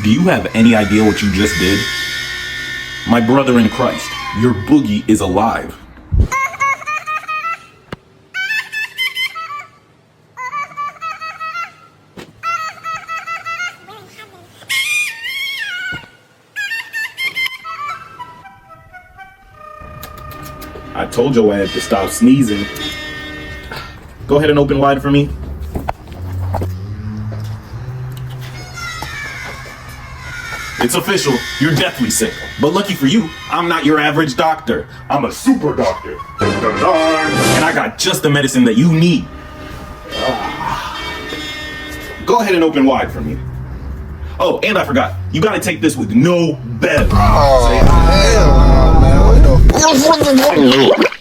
Do you have any idea what you just did? My brother in Christ, your boogie is alive. I told your ass to stop sneezing. Go ahead and open wide for me. It's official, you're deathly sick. But lucky for you, I'm not your average doctor. I'm a super doctor. Dun, dun, dun. And I got just the medicine that you need. Go ahead and open wide for me. Oh, and I forgot, you gotta take this with no bev. Oh, hell no, man. What the